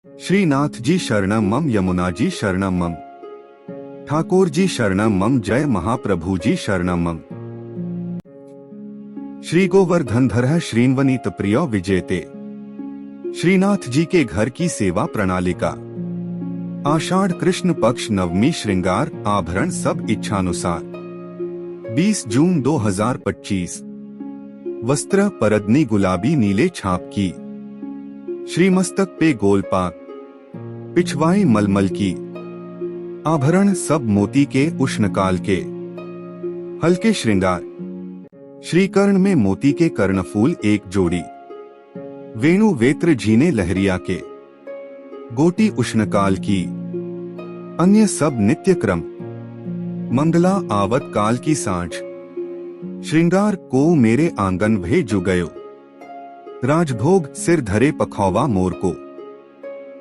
श्रीनाथ जी शरणम मम, यमुना जी शरणम मम, ठाकुर जी शरणम मम, जय महाप्रभु जी शरणम मम। श्री गोवर्धन धर श्रीन्वनीत प्रिय विजेते। श्रीनाथ जी के घर की सेवा प्रणालिका। आषाढ़ कृष्ण पक्ष नवमी, श्रृंगार आभरण सब इच्छानुसार। 20 जून 2025। वस्त्र परदनी गुलाबी नीले छाप की। श्रीमस्तक पे गोलपाक, पिछवाई मलमल की। आभरण सब मोती के उष्णकाल के। हल्के श्रृंगार। श्रीकर्ण में मोती के कर्णफूल एक जोड़ी। वेणु वेत्र झीने लहरिया के। गोटी उष्णकाल की। अन्य सब नित्य क्रम। मंगला आवत काल की सांझ। श्रृंगार को मेरे आंगन भेजु गयो। राजभोग सिर धरे पखौवा मोर को।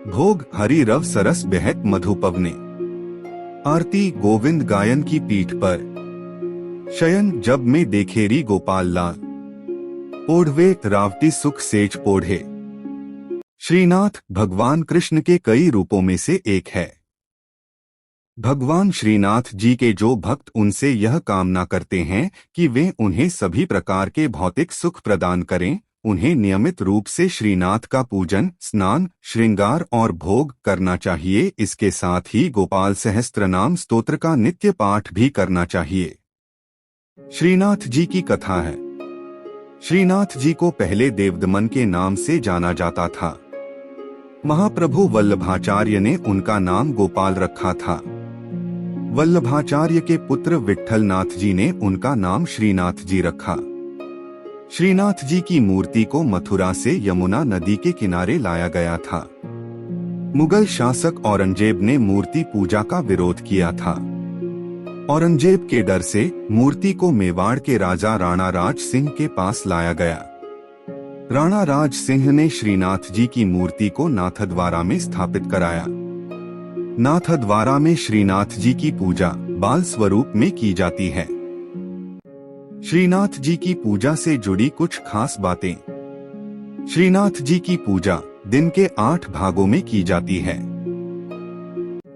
भोग हरि रव सरस बहत मधुपवने। आरती गोविंद गायन की पीठ पर। शयन जब में देखेरी गोपाल लाल। ओढ़वे रावटी सुख सेज पोढ़े। श्रीनाथ भगवान कृष्ण के कई रूपों में से एक है। भगवान श्रीनाथ जी के जो भक्त उनसे यह कामना करते हैं कि वे उन्हें सभी प्रकार के भौतिक सुख प्रदान करें, उन्हें नियमित रूप से श्रीनाथ का पूजन, स्नान, श्रृंगार और भोग करना चाहिए। इसके साथ ही गोपाल सहस्त्रनाम स्तोत्र का नित्य पाठ भी करना चाहिए। श्रीनाथ जी की कथा है। श्रीनाथ जी को पहले देवदमन के नाम से जाना जाता था। महाप्रभु वल्लभाचार्य ने उनका नाम गोपाल रखा था। वल्लभाचार्य के पुत्र विट्ठलनाथ जी ने उनका नाम श्रीनाथ जी रखा। श्रीनाथ जी की मूर्ति को मथुरा से यमुना नदी के किनारे लाया गया था। मुगल शासक औरंगजेब ने मूर्ति पूजा का विरोध किया था। औरंगजेब के डर से मूर्ति को मेवाड़ के राजा राणा राज सिंह के पास लाया गया। राणा राज सिंह ने श्रीनाथ जी की मूर्ति को नाथद्वारा में स्थापित कराया। नाथद्वारा में श्रीनाथ जी की पूजा बाल स्वरूप में की जाती है। श्रीनाथ जी की पूजा से जुड़ी कुछ खास बातें। श्रीनाथ जी की पूजा दिन के 8 भागों में की जाती है।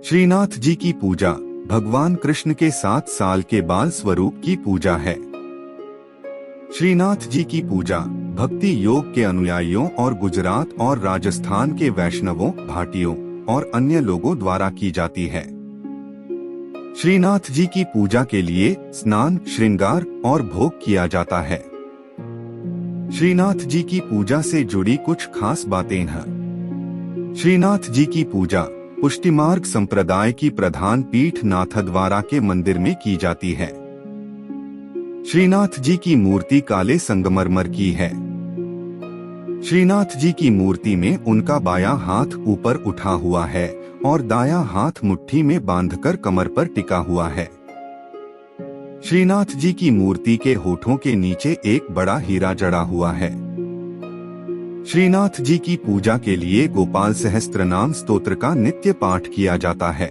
श्रीनाथ जी की पूजा भगवान कृष्ण के 7 साल के बाल स्वरूप की पूजा है। श्रीनाथ जी की पूजा भक्ति योग के अनुयायियों और गुजरात और राजस्थान के वैष्णवों, भाटियों और अन्य लोगों द्वारा की जाती है। श्रीनाथ जी की पूजा के लिए स्नान, श्रृंगार और भोग किया जाता है। श्रीनाथ जी की पूजा से जुड़ी कुछ खास बातें हैं। श्रीनाथ जी की पूजा पुष्टिमार्ग संप्रदाय की प्रधान पीठ नाथद्वारा के मंदिर में की जाती है। श्रीनाथ जी की मूर्ति काले संगमरमर की है। श्रीनाथ जी की मूर्ति में उनका बायां हाथ ऊपर उठा हुआ है और दायां हाथ मुट्ठी में बांधकर कमर पर टिका हुआ है। श्रीनाथ जी की मूर्ति के होठों के नीचे एक बड़ा हीरा जड़ा हुआ है। श्रीनाथ जी की पूजा के लिए गोपाल सहस्त्रनाम स्तोत्र का नित्य पाठ किया जाता है।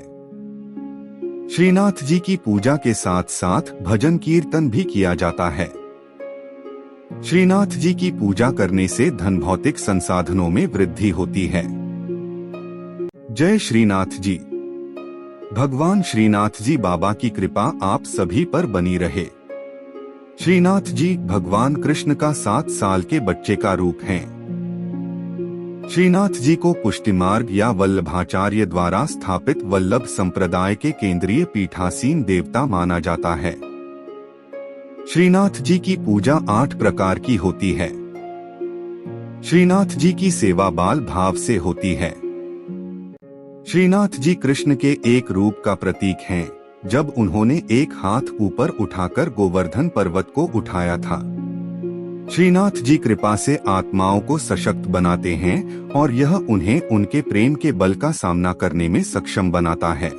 श्रीनाथ जी की पूजा के साथ साथ भजन कीर्तन भी किया जाता है। श्रीनाथ जी की पूजा करने से धन भौतिक संसाधनों में वृद्धि होती है। जय श्रीनाथ जी। भगवान श्रीनाथ जी बाबा की कृपा आप सभी पर बनी रहे। श्रीनाथ जी भगवान कृष्ण का 7 साल के बच्चे का रूप हैं। श्रीनाथ जी को पुष्टिमार्ग या वल्लभाचार्य द्वारा स्थापित वल्लभ संप्रदाय के केंद्रीय पीठासीन देवता माना जाता है। श्रीनाथ जी की पूजा 8 प्रकार की होती है। श्रीनाथ जी की सेवा बाल भाव से होती है। श्रीनाथ जी कृष्ण के एक रूप का प्रतीक हैं, जब उन्होंने एक हाथ ऊपर उठाकर गोवर्धन पर्वत को उठाया था। श्रीनाथ जी कृपा से आत्माओं को सशक्त बनाते हैं और यह उन्हें उनके प्रेम के बल का सामना करने में सक्षम बनाता है।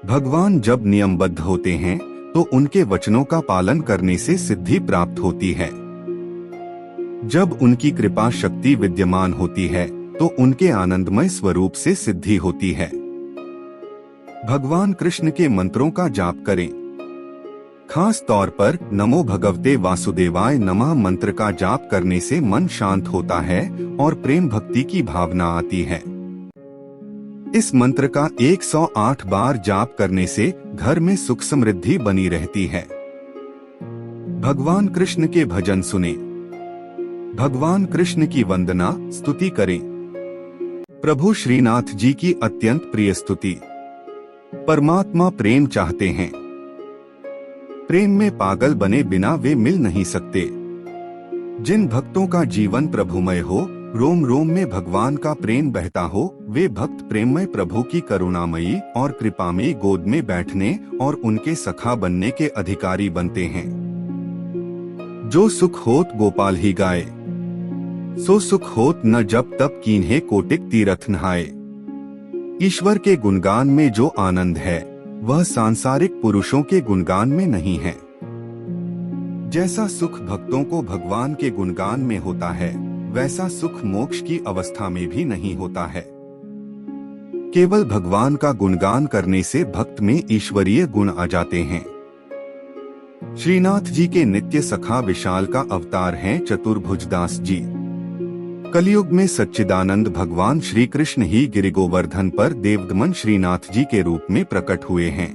भगवान जब नियमबद्ध होते हैं तो उनके वचनों का पालन करने से सिद्धि प्राप्त होती है। जब उनकी कृपा शक्ति विद्यमान होती है तो उनके आनंदमय स्वरूप से सिद्धि होती है। भगवान कृष्ण के मंत्रों का जाप करें। खास तौर पर नमो भगवते वासुदेवाय नमः मंत्र का जाप करने से मन शांत होता है और प्रेम भक्ति की भावना आती है। इस मंत्र का 108 बार जाप करने से घर में सुख समृद्धि बनी रहती है। भगवान कृष्ण के भजन सुने, भगवान कृष्ण की वंदना स्तुति करें। प्रभु श्रीनाथ जी की अत्यंत प्रिय स्तुति। परमात्मा प्रेम चाहते हैं। प्रेम में पागल बने बिना वे मिल नहीं सकते। जिन भक्तों का जीवन प्रभुमय हो, रोम रोम में भगवान का प्रेम बहता हो, वे भक्त प्रेममय प्रभु की करुणामयी और कृपामयी गोद में बैठने और उनके सखा बनने के अधिकारी बनते हैं। जो सुख होत गोपाल ही गाए, सो सुख होत न जब तब कीन्हे कोटिक तीरथ नहाए। ईश्वर के गुणगान में जो आनंद है वह सांसारिक पुरुषों के गुणगान में नहीं है। जैसा सुख भक्तों को भगवान के गुणगान में होता है, वैसा सुख मोक्ष की अवस्था में भी नहीं होता है। केवल भगवान का गुणगान करने से भक्त में ईश्वरीय गुण आ जाते हैं। श्रीनाथ जी के नित्य सखा विशाल का अवतार हैं चतुर्भुजदास जी। कलयुग में सच्चिदानंद भगवान श्री कृष्ण ही गिरि गोवर्धन पर देवदमन श्रीनाथ जी के रूप में प्रकट हुए हैं।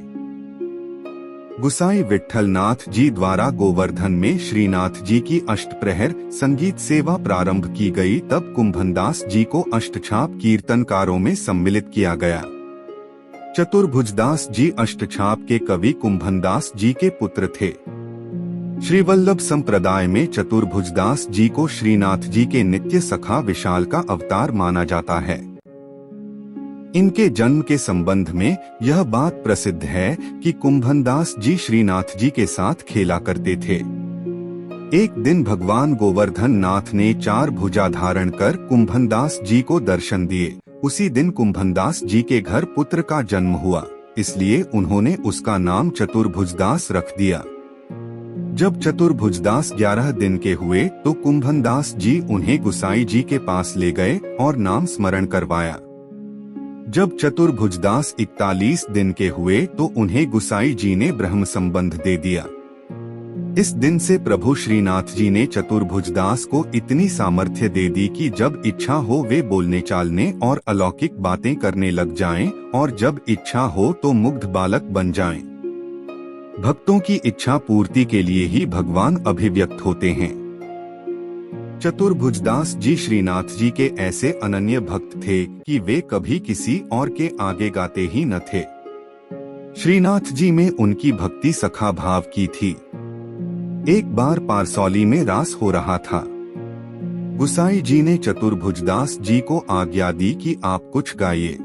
गुसाई विट्ठल नाथ जी द्वारा गोवर्धन में श्रीनाथ जी की अष्टप्रहर संगीत सेवा प्रारंभ की गई, तब कुंभनदास जी को अष्टछाप कीर्तनकारों में सम्मिलित किया गया। चतुर्भुजदास जी अष्टछाप के कवि कुंभनदास जी के पुत्र थे। श्रीवल्लभ संप्रदाय में चतुर्भुजदास जी को श्रीनाथ जी के नित्य सखा विशाल का अवतार माना जाता है। इनके जन्म के संबंध में यह बात प्रसिद्ध है कि कुंभनदास जी श्रीनाथ जी के साथ खेला करते थे। एक दिन भगवान गोवर्धन नाथ ने 4 भुजा धारण कर कुंभनदास जी को दर्शन दिए। उसी दिन कुंभनदास जी के घर पुत्र का जन्म हुआ, इसलिए उन्होंने उसका नाम चतुर्भुजदास रख दिया। जब चतुर्भुजदास 11 दिन के हुए तो कुंभनदास जी उन्हें गुसाई जी के पास ले गए और नाम स्मरण करवाया। जब चतुर्भुजदास 41 दिन के हुए तो उन्हें गुसाई जी ने ब्रह्म संबंध दे दिया। इस दिन से प्रभु श्रीनाथ जी ने चतुर्भुजदास को इतनी सामर्थ्य दे दी कि जब इच्छा हो वे बोलने चालने और अलौकिक बातें करने लग जाएं, और जब इच्छा हो तो मुग्ध बालक बन जाएं। भक्तों की इच्छा पूर्ति के लिए ही भगवान अभिव्यक्त होते हैं। चतुर्भुजदास जी श्रीनाथ जी के ऐसे अनन्य भक्त थे कि वे कभी किसी और के आगे गाते ही न थे। श्रीनाथ जी में उनकी भक्ति सखा भाव की थी। एक बार पारसौली में रास हो रहा था। गुसाई जी ने चतुर्भुजदास जी को आज्ञा दी कि आप कुछ गाइए।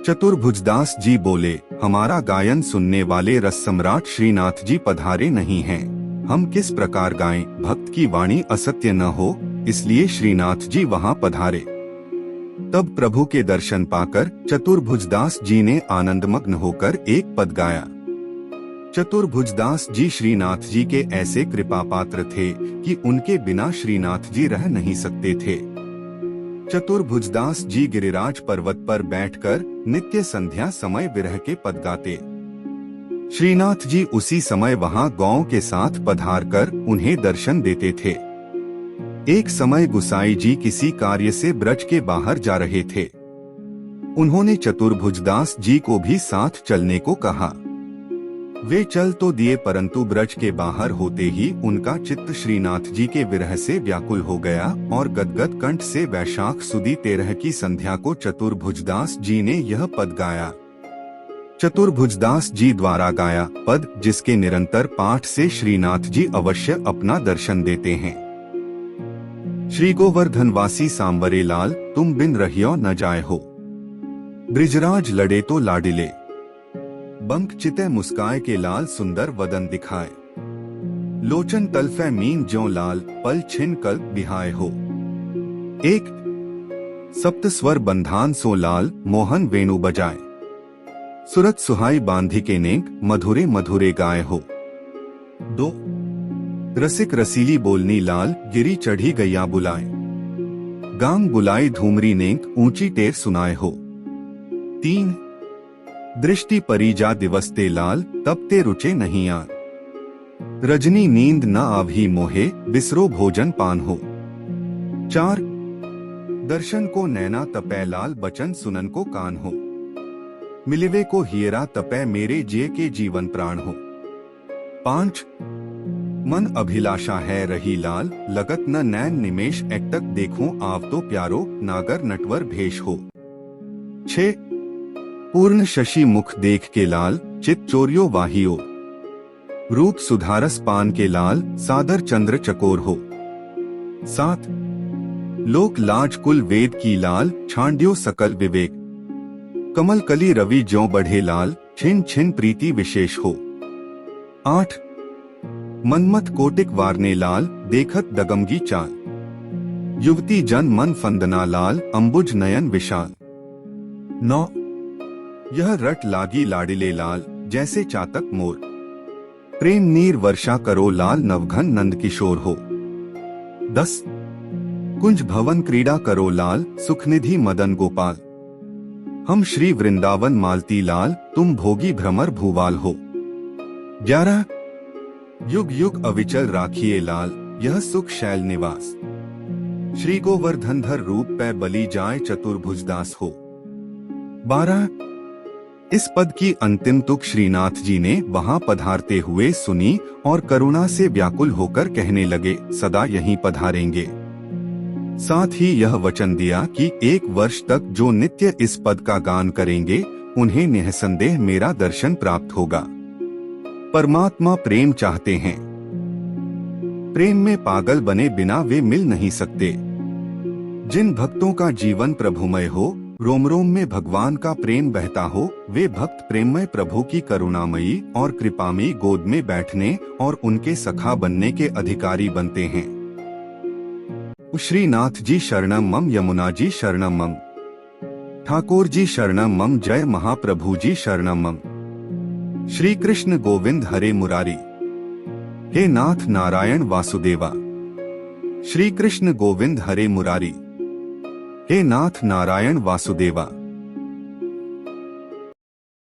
चतुर्भुजदास जी बोले, हमारा गायन सुनने वाले रस सम्राट श्रीनाथ जी पधारे नहीं हैं, हम किस प्रकार गाएं, भक्त की वाणी असत्य न हो, इसलिए श्रीनाथ जी वहां पधारे। तब प्रभु के दर्शन पाकर चतुर्भुजदास जी ने आनंदमग्न होकर एक पद गाया। चतुर्भुजदास जी श्रीनाथ जी के ऐसे कृपा पात्र थे कि उनके बिना श्रीनाथ जी रह नहीं सकते थे। चतुर्भुजदास जी गिरिराज पर्वत पर बैठकर नित्य संध्या समय विरह के पद गाते। श्रीनाथ जी उसी समय वहां गौओं के साथ पधार कर उन्हें दर्शन देते थे। एक समय गुसाई जी किसी कार्य से ब्रज के बाहर जा रहे थे। उन्होंने चतुर्भुजदास जी को भी साथ चलने को कहा। वे चल तो दिए, परंतु ब्रज के बाहर होते ही उनका चित्त श्रीनाथ जी के विरह से व्याकुल हो गया और गदगद कंठ से वैशाख सुदी 13 की संध्या को चतुर्भुजदास जी ने यह पद गाया। चतुर्भुजदास जी द्वारा गाया पद, जिसके निरंतर पाठ से श्रीनाथ जी अवश्य अपना दर्शन देते हैं। श्री गोवर्धन वासी सांवरे लाल, तुम बिन रहियो न जाए हो। ब्रिजराज लड़े तो लाडिले, बंक चिते मुस्काए के लाल सुंदर वदन दिखाए। लोचन तलफे मीन ज्यों लाल, पल छिन कल्प बिहाय हो। एक सप्त स्वर बंधान सो लाल, मोहन वेणु बजाए। सुरत सुहाई बांधी के नेक, मधुरे मधुरे गाय हो। 2 रसिक रसीली बोलनी लाल, गिरी चढ़ी गैया बुलाए। गांग बुलाई धूमरी नेक, ऊंची टेर सुनाए हो। 3 दृष्टि परिजा दिवस ते लाल, तब ते रुचे नहीं आन। रजनी नींद न आवही मोहे, बिसरो भोजन पान हो। 4 दर्शन को नैना तपै, लाल बचन सुनन को कान हो। मिलिवे को हियरा तपै, मेरे जिये के जीवन प्राण हो। 5 मन अभिलाषा है रही लाल, लगत न नैन निमेश, एकटक देखूं आव तो प्यारो, नागर नटवर भेष हो। 6 पूर्ण शशि मुख देख के लाल, चित चोरियो वाहियो। रूप सुधारस पान के लाल, सादर चंद्र चकोर हो। 7 लोक लाज कुल वेद की लाल, छांड्यो सकल विवेक। कमल कली रवि ज्यों बढ़े लाल, छिन छिन प्रीति विशेष हो। 8 मनमत कोटिक वारने लाल, देखत दगमगी चाल। युवती जन मन फंदना लाल, अंबुज नयन विशाल। 9 यह रट लागी लाडिले लाल, जैसे चातक मोर। प्रेम नीर वर्षा करो लाल, नवघन नंद किशोर हो। 10 कुंज भवन क्रीड़ा करो लाल, सुखनिधि मदन गोपाल। हम श्री वृंदावन मालती लाल, तुम भोगी भ्रमर भूवाल हो। 11 युग युग अविचल राखिए लाल, यह सुख शैल निवास। श्री गोवर्धनधर रूप पै बलि जाय, चतुर्भुजदास हो। 12 इस पद की अंतिम तुक श्रीनाथ जी ने वहां पधारते हुए सुनी और करुणा से व्याकुल होकर कहने लगे, सदा यहीं पधारेंगे। साथ ही यह वचन दिया कि 1 वर्ष तक जो नित्य इस पद का गान करेंगे, उन्हें निःसंदेह मेरा दर्शन प्राप्त होगा। परमात्मा प्रेम चाहते हैं। प्रेम में पागल बने बिना वे मिल नहीं सकते। जिन भक्तों का जीवन प्रभुमय हो, रोम रोम में भगवान का प्रेम बहता हो, वे भक्त प्रेममय प्रभु की करुणामयी और कृपामयी गोद में बैठने और उनके सखा बनने के अधिकारी बनते हैं। श्रीनाथ जी शरणम मम, यमुना जी शरणम मम, ठाकुर जी शरणम मम, जय महाप्रभु जी शरणम मम। श्री कृष्ण गोविंद हरे मुरारी, हे नाथ नारायण वासुदेवा। श्री कृष्ण गोविंद हरे मुरारी, हे नाथ नारायण वासुदेवा।